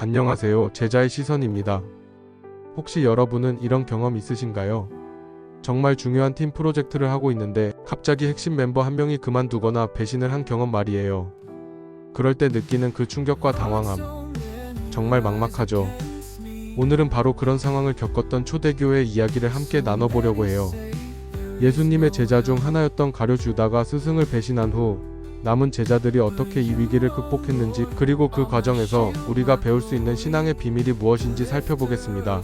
안녕하세요. 제자의 시선입니다. 혹시 여러분은 이런 경험 있으신가요? 정말 중요한 팀 프로젝트를 하고 있는데 갑자기 핵심 멤버 한 명이 그만두거나 배신을 한 경험 말이에요. 그럴 때 느끼는 그 충격과 당황함. 정말 막막하죠. 오늘은 바로 그런 상황을 겪었던 초대교회의 이야기를 함께 나눠보려고 해요. 예수님의 제자 중 하나였던 가룟 유다가 스승을 배신한 후 남은 제자들이 어떻게 이 위기를 극복했는지, 그리고 그 과정에서 우리가 배울 수 있는 신앙의 비밀이 무엇인지 살펴보겠습니다.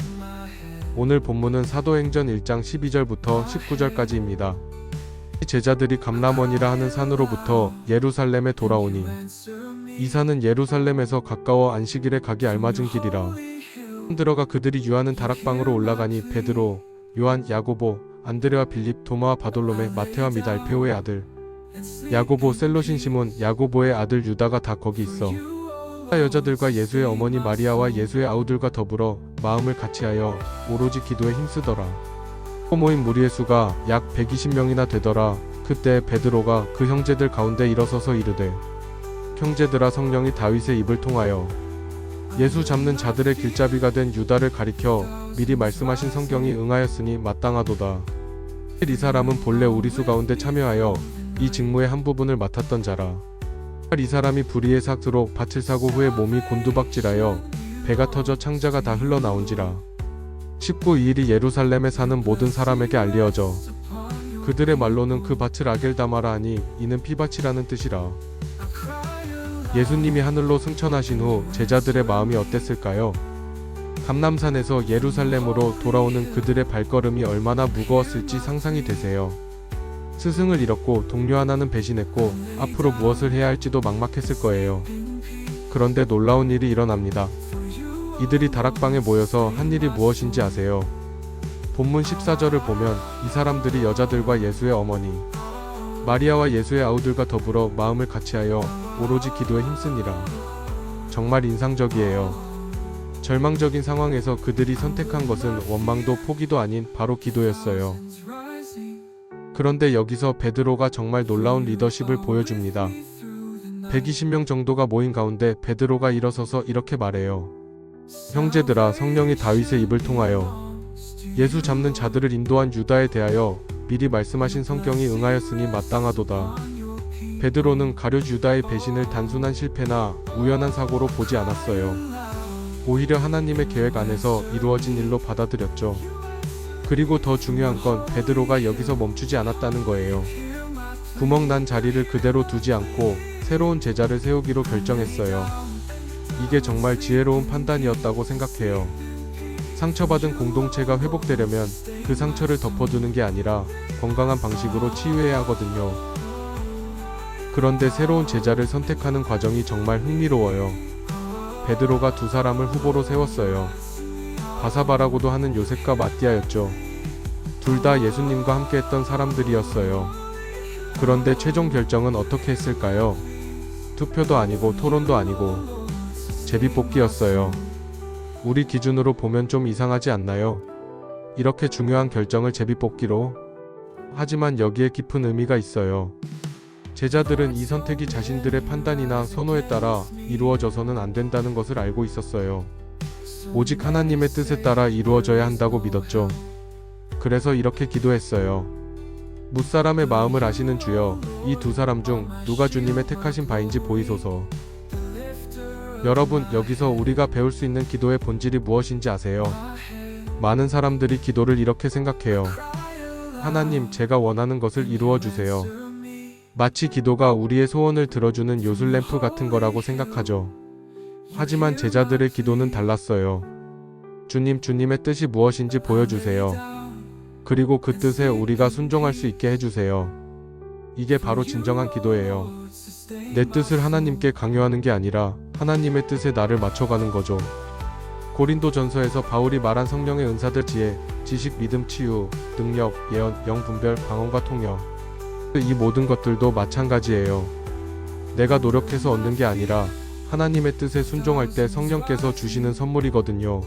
오늘 본문은 사도행전 1장 12절부터 19절까지입니다. 제자들이 감람원이라 하는 산으로부터 예루살렘에 돌아오니 이 산은 예루살렘에서 가까워 안식일에 가기 알맞은 길이라. 들어가 그들이 유하는 다락방으로 올라가니 베드로, 요한, 야고보, 안드레와 빌립, 도마와 바돌로메, 마테와 및 알페오의 아들 야고보, 셀롯인 시몬, 야고보의 아들 유다가 다 거기 있어. 여자들과 예수의 어머니 마리아와 예수의 아우들과 더불어 마음을 같이하여 오로지 기도에 힘쓰더라. 모인 무리의 수가 약 120명이나 되더라. 그때 베드로가 그 형제들 가운데 일어서서 이르되, 형제들아, 성령이 다윗의 입을 통하여 예수 잡는 자들의 길잡이가 된 유다를 가리켜 미리 말씀하신 성경이 응하였으니 마땅하도다. 이 사람은 본래 우리 수 가운데 참여하여 이 직무의 한 부분을 맡았던 자라. 이 사람이 불의의 삭으로 밭을 사고 후에 몸이 곤두박질하여 배가 터져 창자가 다 흘러나온지라. 19이 일이 예루살렘에 사는 모든 사람에게 알리어져 그들의 말로는 그 밭을 아겔다마라 하니 이는 피밭이라는 뜻이라. 예수님이 하늘로 승천하신 후 제자들의 마음이 어땠을까요? 감람산에서 예루살렘으로 돌아오는 그들의 발걸음이 얼마나 무거웠을지 상상이 되세요. 스승을 잃었고 동료 하나는 배신했고 앞으로 무엇을 해야 할지도 막막했을 거예요. 그런데 놀라운 일이 일어납니다. 이들이 다락방에 모여서 한 일이 무엇인지 아세요? 본문 14절을 보면 이 사람들이 여자들과 예수의 어머니 마리아와 예수의 아우들과 더불어 마음을 같이하여 오로지 기도에 힘쓰니라. 정말 인상적이에요. 절망적인 상황에서 그들이 선택한 것은 원망도 포기도 아닌 바로 기도였어요. 그런데 여기서 베드로가 정말 놀라운 리더십을 보여줍니다. 120명 정도가 모인 가운데 베드로가 일어서서 이렇게 말해요. 형제들아, 성령이 다윗의 입을 통하여 예수 잡는 자들을 인도한 유다에 대하여 미리 말씀하신 성경이 응하였으니 마땅하도다. 베드로는 가룟 유다의 배신을 단순한 실패나 우연한 사고로 보지 않았어요. 오히려 하나님의 계획 안에서 이루어진 일로 받아들였죠. 그리고 더 중요한 건 베드로가 여기서 멈추지 않았다는 거예요. 구멍난 자리를 그대로 두지 않고 새로운 제자를 세우기로 결정했어요. 이게 정말 지혜로운 판단이었다고 생각해요. 상처받은 공동체가 회복되려면 그 상처를 덮어두는 게 아니라 건강한 방식으로 치유해야 하거든요. 그런데 새로운 제자를 선택하는 과정이 정말 흥미로워요. 베드로가 두 사람을 후보로 세웠어요. 바사바라고도 하는 요셉과 마띠아였죠. 둘 다 예수님과 함께 했던 사람들이었어요. 그런데 최종 결정은 어떻게 했을까요? 투표도 아니고 토론도 아니고 제비뽑기였어요. 우리 기준으로 보면 좀 이상하지 않나요? 이렇게 중요한 결정을 제비뽑기로? 하지만 여기에 깊은 의미가 있어요. 제자들은 이 선택이 자신들의 판단이나 선호에 따라 이루어져서는 안 된다는 것을 알고 있었어요. 오직 하나님의 뜻에 따라 이루어져야 한다고 믿었죠. 그래서 이렇게 기도했어요. 뭇사람의 마음을 아시는 주여, 이 두 사람 중 누가 주님의 택하신 바인지 보이소서. 여러분, 여기서 우리가 배울 수 있는 기도의 본질이 무엇인지 아세요? 많은 사람들이 기도를 이렇게 생각해요. 하나님, 제가 원하는 것을 이루어 주세요. 마치 기도가 우리의 소원을 들어주는 요술램프 같은 거라고 생각하죠. 하지만 제자들의 기도는 달랐어요. 주님, 주님의 뜻이 무엇인지 보여주세요. 그리고 그 뜻에 우리가 순종할 수 있게 해주세요. 이게 바로 진정한 기도예요. 내 뜻을 하나님께 강요하는 게 아니라 하나님의 뜻에 나를 맞춰가는 거죠. 고린도전서에서 바울이 말한 성령의 은사들 지혜, 지식, 믿음, 치유, 능력, 예언, 영분별, 방언과 통역, 이 모든 것들도 마찬가지예요. 내가 노력해서 얻는 게 아니라 하나님의 뜻에 순종할 때 성령께서 주시는 선물이거든요.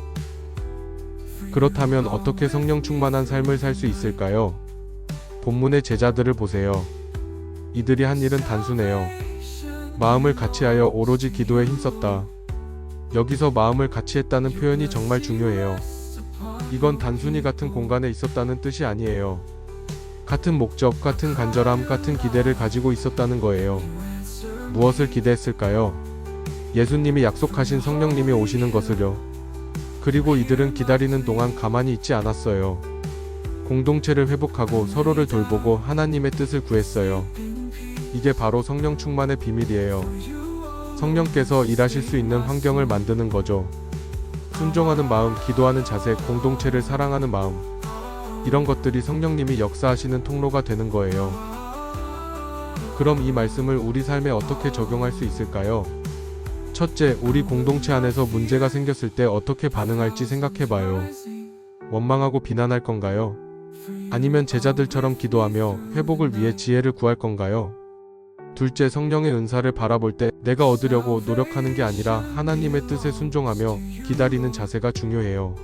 그렇다면 어떻게 성령 충만한 삶을 살 수 있을까요? 본문의 제자들을 보세요. 이들이 한 일은 단순해요. 마음을 같이하여 오로지 기도에 힘썼다. 여기서 마음을 같이 했다는 표현이 정말 중요해요. 이건 단순히 같은 공간에 있었다는 뜻이 아니에요. 같은 목적, 같은 간절함, 같은 기대를 가지고 있었다는 거예요. 무엇을 기대했을까요? 예수님이 약속하신 성령님이 오시는 것을요. 그리고 이들은 기다리는 동안 가만히 있지 않았어요. 공동체를 회복하고 서로를 돌보고 하나님의 뜻을 구했어요. 이게 바로 성령 충만의 비밀이에요. 성령께서 일하실 수 있는 환경을 만드는 거죠. 순종하는 마음, 기도하는 자세, 공동체를 사랑하는 마음. 이런 것들이 성령님이 역사하시는 통로가 되는 거예요. 그럼 이 말씀을 우리 삶에 어떻게 적용할 수 있을까요? 첫째, 우리 공동체 안에서 문제가 생겼을 때 어떻게 반응할지 생각해봐요. 원망하고 비난할 건가요? 아니면 제자들처럼 기도하며 회복을 위해 지혜를 구할 건가요? 둘째, 성령의 은사를 바라볼 때 내가 얻으려고 노력하는 게 아니라 하나님의 뜻에 순종하며 기다리는 자세가 중요해요.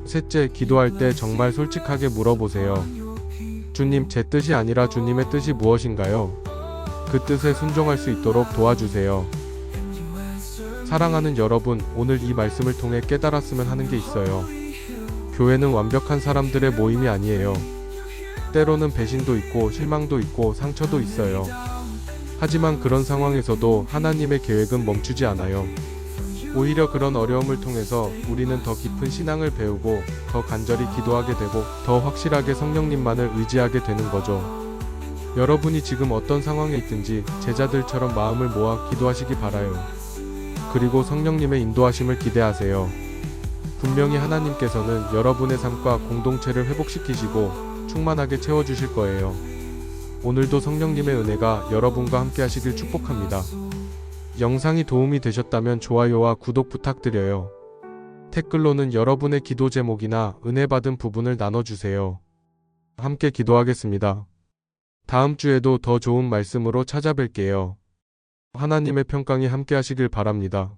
셋째, 기도할 때 정말 솔직하게 물어보세요. 주님, 제 뜻이 아니라 주님의 뜻이 무엇인가요? 그 뜻에 순종할 수 있도록 도와주세요. 사랑하는 여러분, 오늘 이 말씀을 통해 깨달았으면 하는 게 있어요. 교회는 완벽한 사람들의 모임이 아니에요. 때로는 배신도 있고 실망도 있고 상처도 있어요. 하지만 그런 상황에서도 하나님의 계획은 멈추지 않아요. 오히려 그런 어려움을 통해서 우리는 더 깊은 신앙을 배우고 더 간절히 기도하게 되고 더 확실하게 성령님만을 의지하게 되는 거죠. 여러분이 지금 어떤 상황에 있든지 제자들처럼 마음을 모아 기도하시기 바라요. 그리고 성령님의 인도하심을 기대하세요. 분명히 하나님께서는 여러분의 삶과 공동체를 회복시키시고 충만하게 채워주실 거예요. 오늘도 성령님의 은혜가 여러분과 함께 하시길 축복합니다. 영상이 도움이 되셨다면 좋아요와 구독 부탁드려요. 댓글로는 여러분의 기도 제목이나 은혜 받은 부분을 나눠주세요. 함께 기도하겠습니다. 다음 주에도 더 좋은 말씀으로 찾아뵐게요. 하나님의 평강이 함께 하시길 바랍니다.